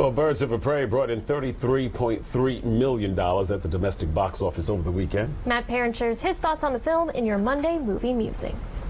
Well, Birds of Prey brought in $33.3 million at the domestic box office over the weekend. Matt Perrin shares his thoughts on the film in your Monday Movie Musings.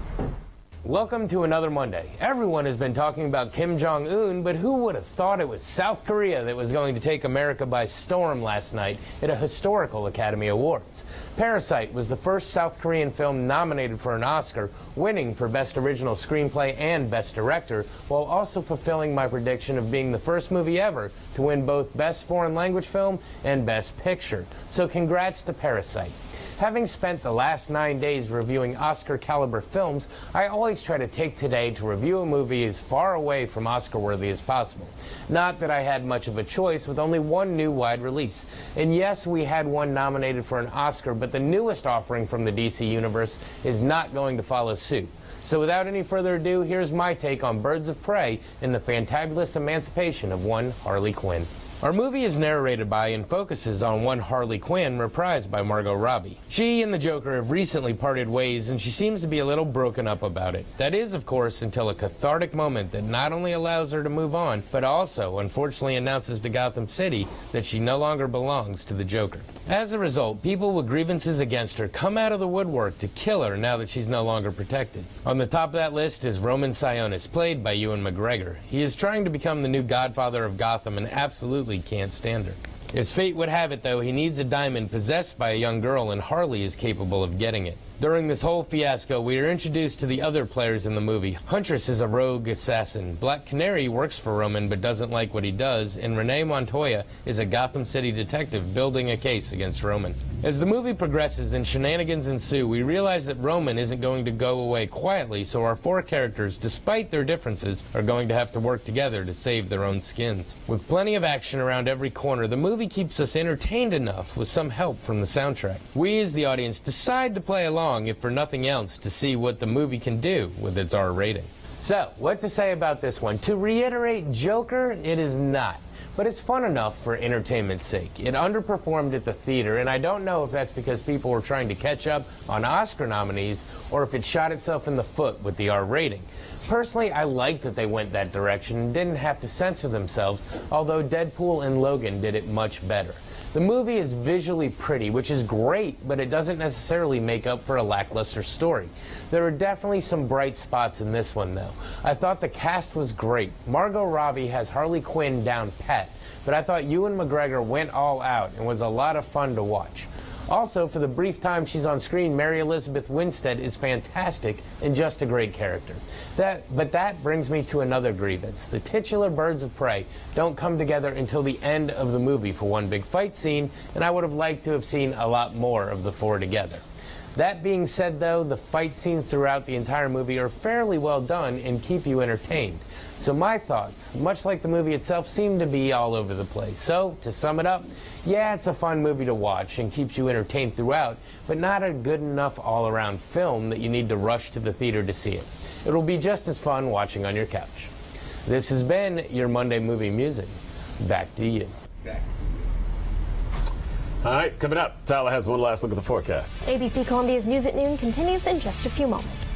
Welcome to another Monday. Everyone has been talking about Kim Jong-un, but who would have thought it was South Korea that was going to take America by storm last night at a historical Academy Awards? Parasite was the first South Korean film nominated for an Oscar, winning for Best Original Screenplay and Best Director, while also fulfilling my prediction of being the first movie ever to win both Best Foreign Language Film and Best Picture. So congrats to Parasite. Having spent the last 9 days reviewing Oscar-caliber films, I always try to take today to review a movie as far away from Oscar-worthy as possible. Not that I had much of a choice with only one new wide release. And yes, we had one nominated for an Oscar, but the newest offering from the DC Universe is not going to follow suit. So without any further ado, here's my take on Birds of Prey and the fantabulous emancipation of one Harley Quinn. Our movie is narrated by and focuses on one Harley Quinn, reprised by Margot Robbie. She and the Joker have recently parted ways, and she seems to be a little broken up about it. That is, of course, until a cathartic moment that not only allows her to move on, but also, unfortunately, announces to Gotham City that she no longer belongs to the Joker. As a result, people with grievances against her come out of the woodwork to kill her now that she's no longer protected. On the top of that list is Roman Sionis, played by Ewan McGregor. He is trying to become the new godfather of Gotham and absolutely can't stand her. As fate would have it, though, he needs a diamond possessed by a young girl, and Harley is capable of getting it. During this whole fiasco, we are introduced to the other players in the movie. Huntress is a rogue assassin. Black Canary works for Roman but doesn't like what he does, and Renee Montoya is a Gotham City detective building a case against Roman. As the movie progresses and shenanigans ensue, we realize that Roman isn't going to go away quietly, so our four characters, despite their differences, are going to have to work together to save their own skins. With plenty of action around every corner, the movie keeps us entertained enough with some help from the soundtrack. We, as the audience, decide to play along, if for nothing else, to see what the movie can do with its R rating. So, what to say about this one? To reiterate Joker, it is not. But it's fun enough for entertainment's sake. It underperformed at the theater, and I don't know if that's because people were trying to catch up on Oscar nominees or if it shot itself in the foot with the R rating. Personally, I like that they went that direction and didn't have to censor themselves, although Deadpool and Logan did it much better. The movie is visually pretty, which is great, but it doesn't necessarily make up for a lackluster story. There are definitely some bright spots in this one, though. I thought the cast was great. Margot Robbie has Harley Quinn down pat, but I thought Ewan McGregor went all out and was a lot of fun to watch. Also, for the brief time she's on screen, Mary Elizabeth Winstead is fantastic and just a great character. But that brings me to another grievance. The titular Birds of Prey don't come together until the end of the movie for one big fight scene, and I would have liked to have seen a lot more of the four together. That being said, though, the fight scenes throughout the entire movie are fairly well done and keep you entertained. So my thoughts, much like the movie itself, seem to be all over the place. So, to sum it up, yeah, it's a fun movie to watch and keeps you entertained throughout, but not a good enough all-around film that you need to rush to the theater to see it. It'll be just as fun watching on your couch. This has been your Monday Movie Music. Back to you. All right, coming up, Tyler has one last look at the forecast. ABC Columbia's News at Noon continues in just a few moments.